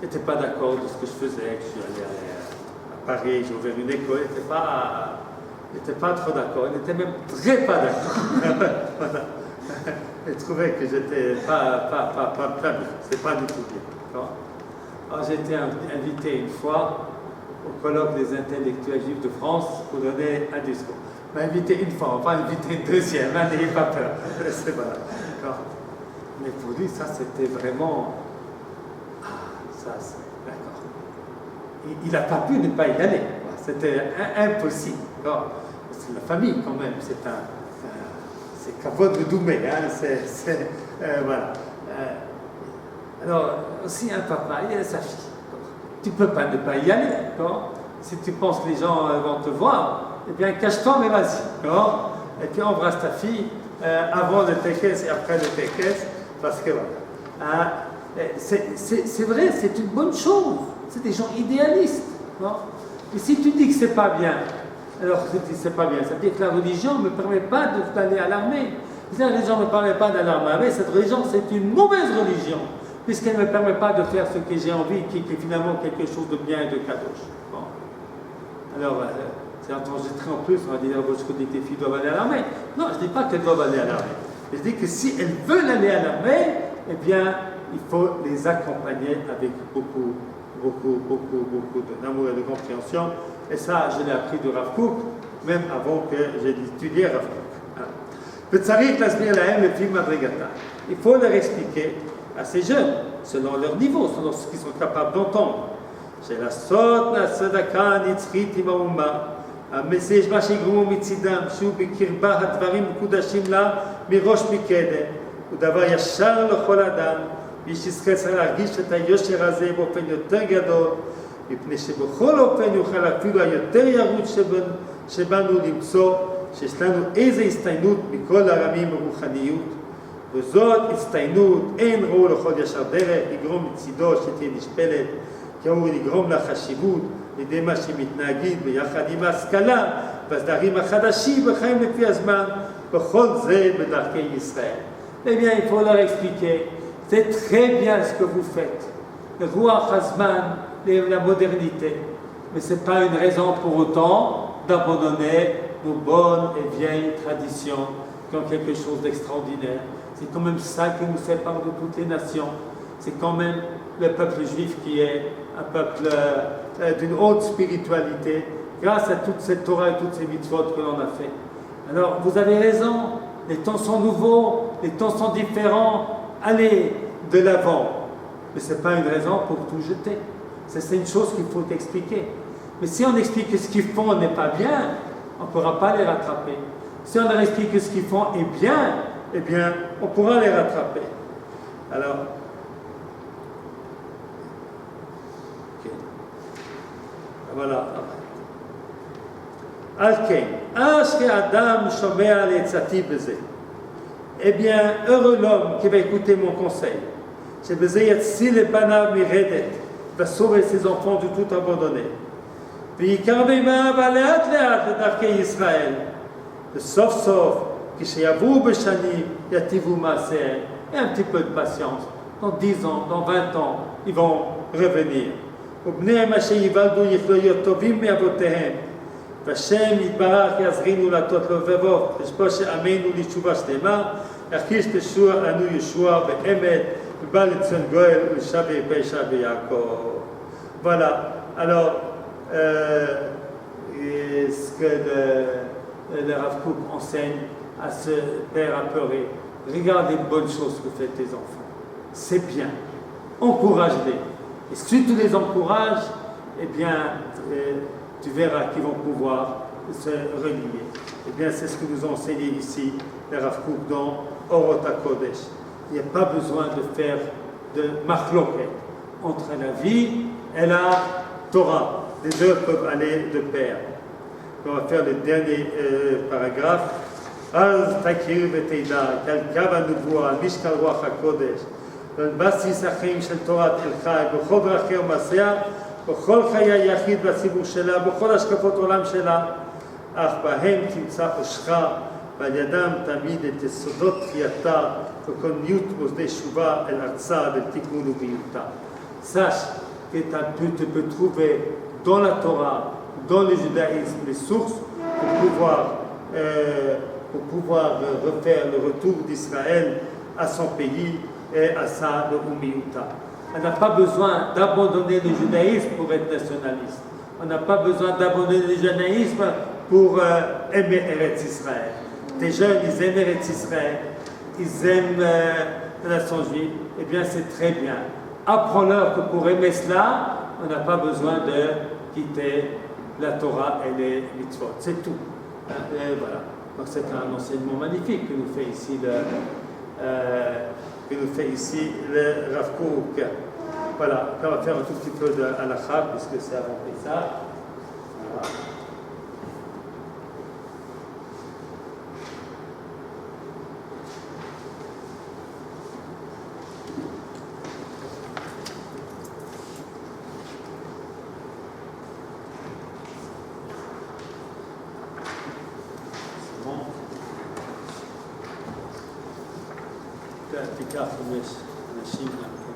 n'étaient pas d'accord de ce que je faisais, que je suis allé à Paris, j'ai ouvert une école, ils n'étaient pas trop d'accord, ils n'étaient même très pas d'accord. Voilà. Ils trouvaient que j'étais pas bien, c'est pas du tout bien. Alors j'ai été invité une fois au colloque des intellectuels juifs de France pour donner un discours. On m'a invité une fois, on va inviter une deuxième, n'ayez pas peur. C'est voilà. Mais pour lui, ça c'était vraiment. Ça, c'est d'accord. Il n'a pas pu ne pas y aller. C'était impossible. C'est la famille quand même, c'est Kavod de Doumé, hein, voilà. Alors, aussi un papa, il a sa fille. Tu ne peux pas ne pas y aller. Si tu penses que les gens vont te voir, eh bien cache-toi, mais vas-y. Et puis embrasse ta fille avant le tekes et après le tekes, parce que voilà. C'est vrai, c'est une bonne chose. C'est des gens idéalistes. Et si tu dis que c'est pas bien, alors c'est pas bien, ça veut dire que la religion ne me permet pas d'aller à l'armée. Si la religion ne me permet pas d'aller à l'armée, cette religion c'est une mauvaise religion, puisqu'elle ne me permet pas de faire ce que j'ai envie, qui est finalement quelque chose de bien et de kadosh. Alors, c'est enregistré en plus, on va dire que tes filles doivent aller à l'armée. Non, je ne dis pas qu'elles doivent aller à l'armée. Je dis que si elles veulent aller à l'armée, eh bien, il faut les accompagner avec beaucoup d'amour et de compréhension. Et ça, je l'ai appris de Rav Kook, même avant que j'ai étudié Rav Kook. Il faut leur expliquer à ces jeunes, selon leur niveau, selon ce qu'ils sont capables d'entendre. שלעשות הצדקה הנצחית עם האומה, המסייש מה שיגרמו מצידם, שהוא בקרבה הדברים מקודשים לה מראש מקדם, הוא דבר ישר לכל אדם, איש ישראל צריך להרגיש את היושר הזה באופן יותר גדול, מפני שבכל אופן יוכל אפילו היותר ירוד שבנו למצוא, שיש לנו איזו הסתיינות מכל הרמים ברוחניות, וזאת הסתיינות אין ראו לכל ישר דרך, לגרום מצידו שתהיה נשפלת, כאמור לגרום לה חשיבות לידי מה שמתנהגים ביחד עם ההשכלה והסדרים החדשים בחיים לפי הזמן, בכל זה בדרכי ישראל. Eh bien, il faut leur expliquer, c'est très bien ce que vous faites, le Ruach Hazman, la modernité, mais ce n'est pas une raison pour autant d'abandonner nos bonnes et vieilles traditions qui ont quelque chose d'extraordinaire. C'est quand même ça qui nous sépare de toutes les nations. C'est quand même le peuple juif qui est un peuple d'une haute spiritualité, grâce à toute cette Torah et toutes ces mitzvot que l'on a fait. Alors, vous avez raison, les temps sont nouveaux, les temps sont différents, allez de l'avant. Mais ce n'est pas une raison pour tout jeter. C'est une chose qu'il faut expliquer. Mais si on explique que ce qu'ils font n'est pas bien, on ne pourra pas les rattraper. Si on leur explique que ce qu'ils font est bien, eh bien, on pourra les rattraper. Alors, ok. Voilà. Eh bien, heureux l'homme qui va écouter mon conseil. Va sauver ses enfants de tout abandonner. Puis, sauf, et un petit peu de patience. Dans 10 ans, dans 20 ans, ils vont revenir. והשם יתברך יעזרנו להטות לבבו, לשפוט שעמנו לתשובה שלמה, ירגיש תשוע לנו ישוע באמת, ובא לציון גואל ולשבי פשע ביעקב. Voilà. Alors, ce que le Rav Kook enseigne à ce père apeuré, regarde les bonnes choses que font tes enfants. C'est bien. Encourage-les. Et si tu les encourages, eh bien, tu verras qu'ils vont pouvoir se relier. Eh bien, c'est ce que nous enseigne ici le Rav Kook dans Orot HaKodesh. Il n'y a pas besoin de faire de machloket entre la vie et la Torah. Les deux peuvent aller de pair. On va faire le dernier paragraphe. אז תכיר ותדע, כלכב הנבואה, משקל רוח הקודש, בסיס החיים של תורת אל חי, בכל דרכי ומעשיה, בכל חיי היחיד והציבור שלה, בכל השקפות עולם שלה, אך בהם תמצא אושך, ועל ידם תמיד את יסודות תחייתה, וקוניות מוסדי שובה אל ארצה ולתיקון וביותה. Sache que tu peux trouver dans la Torah, dans le judaïsme, les sources pour pouvoir refaire le retour d'Israël à son pays et à sa Umiuta. On n'a pas besoin d'abandonner le judaïsme pour être nationaliste. On n'a pas besoin d'abandonner le judaïsme pour aimer Eretz Israël. Des jeunes, ils aiment Eretz Israël, ils aiment la nation juive, eh bien c'est très bien. Apprends-leur que pour aimer cela, on n'a pas besoin de quitter la Torah et les mitzvot. C'est tout. Et voilà. Donc c'est un enseignement magnifique que nous fait ici le Rav Kook. Voilà, on va faire un tout petit peu de halakha puisque c'est avant Pessah. Voilà. תיקח אנשים גם כן.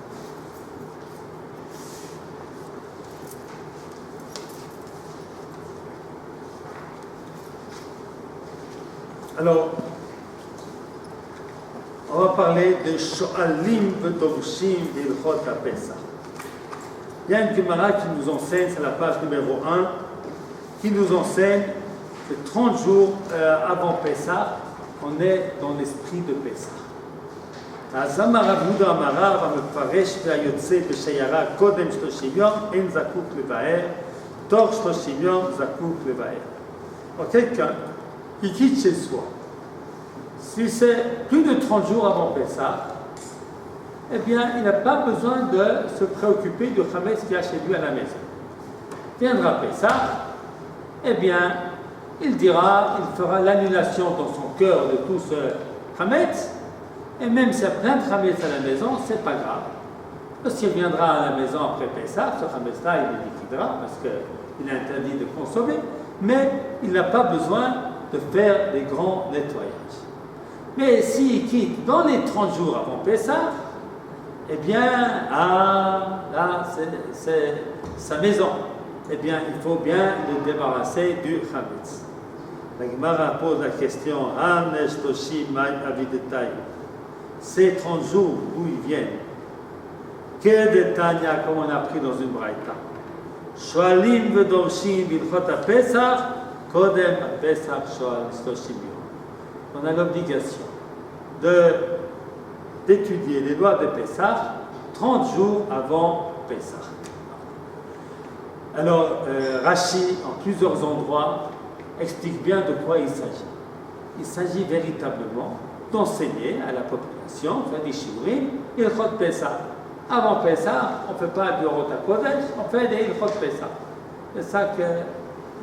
Alors, on va parler de Shoalim V'Dorshim d'Ilchot HaPesach. Il y a une Gemara qui nous enseigne, c'est la page numéro 1, qui nous enseigne que 30 jours avant Pessah, on est dans l'esprit de Pessah. אז אמר רב יהודה אמר רב המפרש והיוצא בשיירה קודם 30 יום אין זקוק לבאר, תוך 30 יום זקוק לבאר. Alors quelqu'un qui quitte chez soi, si c'est plus de 30 jours avant Pessah, eh bien il n'a pas besoin de se préoccuper du Hametz qu'il y a chez lui à la maison. Viendra Pessah, eh bien il fera l'annulation dans son cœur de tout ce Hametz. Et même s'il y a plein de Hametz à la maison, c'est pas grave. Parce qu'il viendra à la maison après Pessah, ce Hametz-là, il le liquidera parce qu'il est interdit de consommer, mais il n'a pas besoin de faire des grands nettoyages. Mais s'il quitte dans les 30 jours avant Pessah, eh bien, là, c'est sa maison. Eh bien, il faut bien le débarrasser du Hametz. La Gemara pose la question, Hanesh Toshi Mai Avidetai. Ces 30 jours d'où ils viennent, que de Tanya, comme on a appris dans une braïta. Shoalim v'dorshim b'ilchot HaPesach, kodem HaPesach shoal 30 yom. On a l'obligation d'étudier les lois de Pessah 30 jours avant Pessah. Alors, Rashi, en plusieurs endroits, explique bien de quoi il s'agit. Il s'agit véritablement d'enseigner à la population, faire des shiurim, Ilchot Pesach. Avant Pesach, on ne fait pas du Rota Kodesh, on fait des Ilchot Pesach.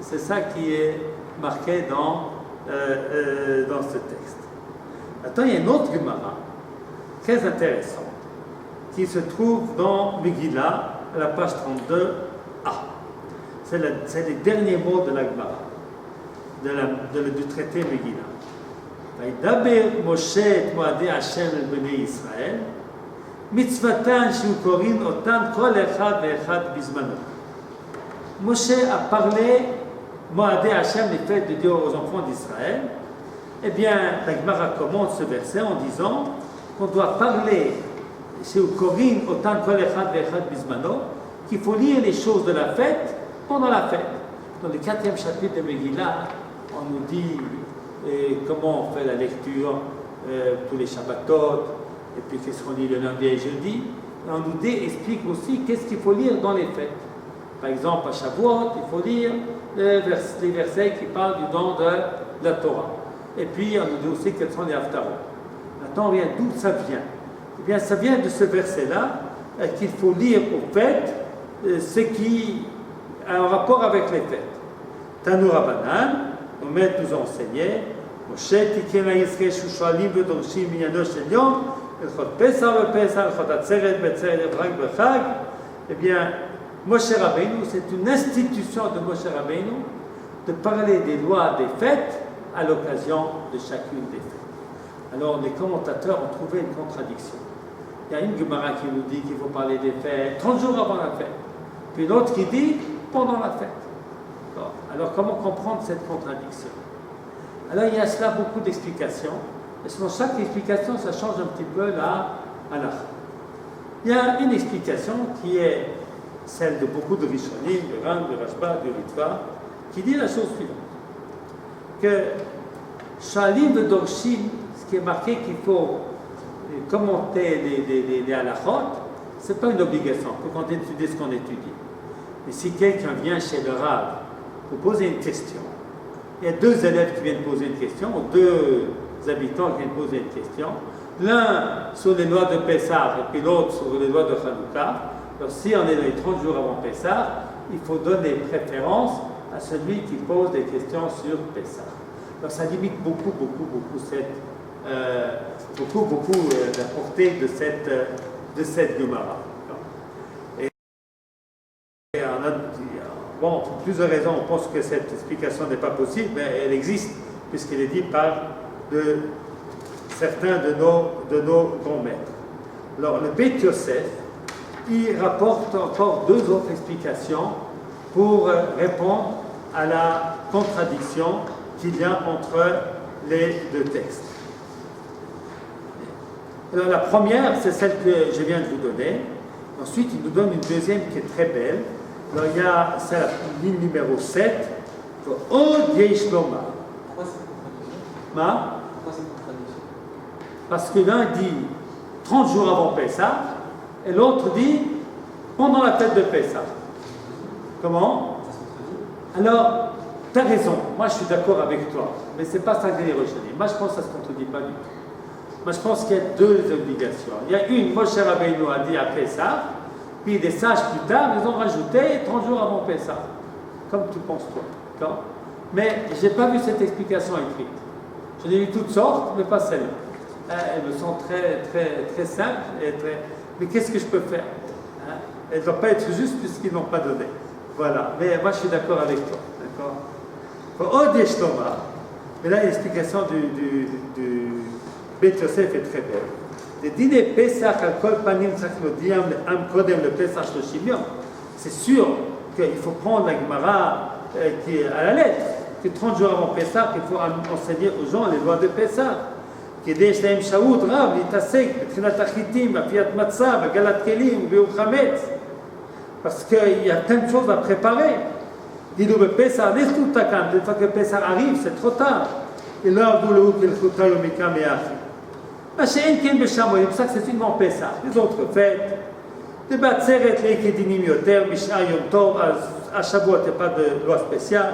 C'est ça qui est marqué dans ce texte. Maintenant, il y a une autre Gemara, très intéressante, qui se trouve dans Megillah, à la page 32a. C'est les derniers mots de la Gemara, du traité Megillah. וידבר משה את מועדי השם אל בני ישראל, מצוותן שהוא קוראים אותן כל אחד ואחד בזמנו. Moshe a parlé Moadé Hachem, les fêtes de Dieu aux enfants d'Israël. Eh bien, la Gemara commence ce verset en disant qu'on doit parler chez Korin autant kol echad ve'echad bizmano, qu'il faut lire les choses de la fête pendant la fête. Dans le 4e chapitre de Megillah, on nous dit comment on fait la lecture tous les Shabbatot, et puis qu'est-ce qu'on lit le lundi et jeudi. Et on nous explique aussi qu'est-ce qu'il faut lire dans les fêtes. Par exemple, à Shavuot, il faut lire les versets qui parlent du don de la Torah. Et puis, on nous dit aussi quels sont les haftarot. Maintenant, d'où ça vient? Eh bien, ça vient de ce verset-là, qu'il faut lire aux fêtes ce qui a un rapport avec les fêtes. Tanu Rabbanan, nos maîtres nous ont enseigné, Moshe tiken ha'Yisraël shushalim v'dorshim minyano shel yom, Elchot Pesach v'Pesach, Elchot Atzeret b'Atzeret v'Chag v'Chag. Eh bien, Moshe Rabbeinu, c'est une institution de Moshe Rabbeinu de parler des lois des fêtes à l'occasion de chacune des fêtes. Alors, les commentateurs ont trouvé une contradiction. Il y a une Gemara qui nous dit qu'il faut parler des fêtes 30 jours avant la fête, puis une autre qui dit pendant la fête. Alors, comment comprendre cette contradiction? Alors, il y a cela beaucoup d'explications, et selon chaque explication, ça change un petit peu la halakha. Il y a une explication qui est celle de beaucoup de Rishonim, de Ran, de Rashba, de Ritva, qui dit la chose suivante, que Shalim de Dorshim, ce qui est marqué qu'il faut commenter les halachot, ce n'est pas une obligation, il faut continuer d'étudier ce qu'on étudie. Mais si quelqu'un vient chez le Rav pour poser une question, il y a deux élèves qui viennent poser une question, ou deux habitants qui viennent poser une question, l'un sur les lois de Pessah et puis l'autre sur les lois de Hanouka. Alors si on est dans les 30 jours avant Pessah, il faut donner préférence à celui qui pose des questions sur Pessah. Alors ça limite beaucoup la portée de cette Gemara. Et on a, bon, pour plusieurs raisons, on pense que cette explication n'est pas possible, mais elle existe, puisqu'elle est dite par certains de nos grands maîtres. Alors le Beit Yosef, il rapporte encore deux autres explications pour répondre à la contradiction qu'il y a entre les deux textes. Alors la première, c'est celle que je viens de vous donner. Ensuite, il nous donne une deuxième qui est très belle. Alors il y a la ligne numéro 7. Od yesh lomar. Pourquoi c'est une contradiction? Pourquoi c'est une contradiction? Parce que l'un dit 30 jours avant Pessah, et l'autre dit pendant la fête de Pessah. Comment? Alors, tu as raison, moi je suis d'accord avec toi, mais ce n'est pas ça que les Rishonim. Moi je pense que ça ne se contredit pas du tout. Moi je pense qu'il y a deux obligations. Il y a une, Moshe Rabbeinu a dit à Pessah, puis des sages plus tard, ils ont rajouté 30 jours avant Pessah. Comme tu penses toi. D'accord? Mais je n'ai pas vu cette explication écrite. J'en ai vu toutes sortes, mais pas celle-là. Elles me sont très simples, mais qu'est-ce que je peux faire? Elles ne doivent pas être justes puisqu'ils n'ont pas donné. Voilà, mais moi je suis d'accord avec toi. D'accord? Mais là, l'explication du Beit Yosef est très belle. C'est sûr qu'il faut prendre la Gemara qui est à la lettre, que 30 jours avant Pessah, il faut enseigner aux gens les lois de Pessah. כדי שיש להם שהות רב להתעסק בתחילת החיטים, באפיית מצה, בגלת כלים וביעור חמץ. Parce qu'il y a plein de choses à préparer. Dis-nous, Pessah, laisse-nous ta canne. Une fois que Pessah arrive, c'est trop tard. Et là, vous le hout, il faut travailler au Mikam et Achi. C'est pour ça que c'est uniquement Pessah. Les autres fêtes, les Batseret, les Kedinim Yoter, Misha Yom Tov, à Shavuot, il n'y a pas de loi spéciale.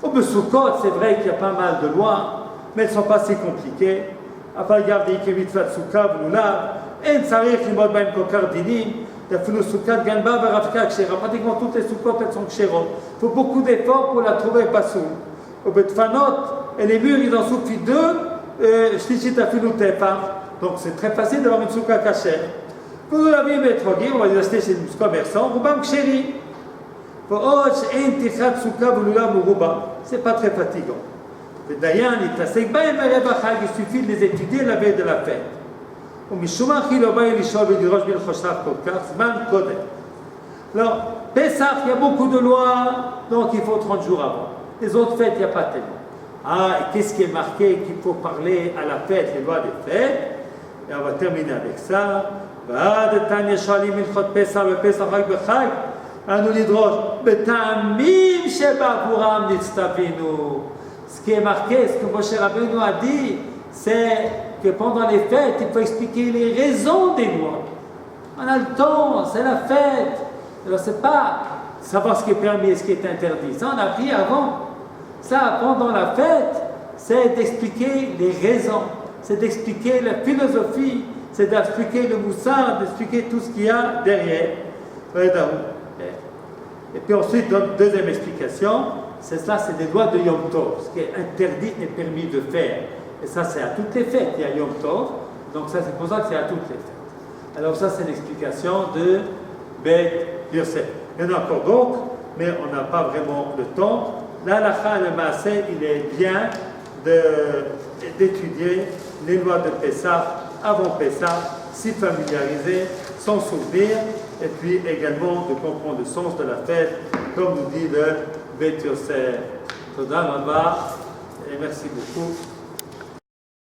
Au Besukot, c'est vrai qu'il y a pas mal de lois, mais elles ne sont pas si compliquées. אבל גם דאיקה מצוות סוכה ולולב, אין צריך ללמוד בהם כל כך דינים, אפילו סוכת גנבה ורבקה כשרה, pratiquement toutes les soukot elles sont kshérot. Il faut beaucoup d'efforts pour la trouver pasoul. Au betfanot, et les murs ils en suffit deux, shlichit afilu tefar, donc c'est très facile d'avoir une soukha cachère. Vous l'avez métrogim, on va les acheter chez les commerçants, rubam ksheri. ועוד שאין תיכת סוכה ולולב מרובה, c'est pas très fatigant. ודיין יתעסק בהם בערב החג, il suffit de les étudier la veille de la fête. ומשום הכי לא בא לשאול ולדרוש בלחושיו כל כך, זמן קודם. Alors, Pessah, il y a beaucoup de lois, donc il faut 30 jours avant. Les autres fêtes, il n'y a pas tellement. Ah, et qu'est-ce qui est marqué qu'il faut parler à la fête, les lois des fêtes? Et on va terminer avec ça. ועד תניא שואלים הלכות פסח ופסח רק בחג, אנו נדרוש בטעמים שבעבורם נצטווינו. Ce qui est marqué, ce que Moshe Rabbeinu a dit, c'est que pendant les fêtes, il faut expliquer les raisons des lois. On a le temps, c'est la fête. Alors c'est pas savoir ce qui est permis et ce qui est interdit. Ça, on a appris avant. Ça, pendant la fête, c'est d'expliquer les raisons, c'est d'expliquer la philosophie, c'est d'expliquer le moussard, d'expliquer tout ce qu'il y a derrière. Et puis ensuite, deuxième explication, c'est ça, c'est des lois de Yom Tov, ce qui est interdit et permis de faire. Et ça, c'est à toutes les fêtes, il y a Yom Tov, donc ça, c'est pour ça que c'est à toutes les fêtes. Alors ça, c'est l'explication de Beth Yosef. Il y en a encore d'autres, mais on n'a pas vraiment le temps. L'Halakha, le Maaseh, il est bien d'étudier les lois de Pessah, avant Pessah, s'y familiariser, s'en souvenir, et puis également de comprendre le sens de la fête, comme nous dit le Beth Yosef. Toda Rabba, et merci beaucoup.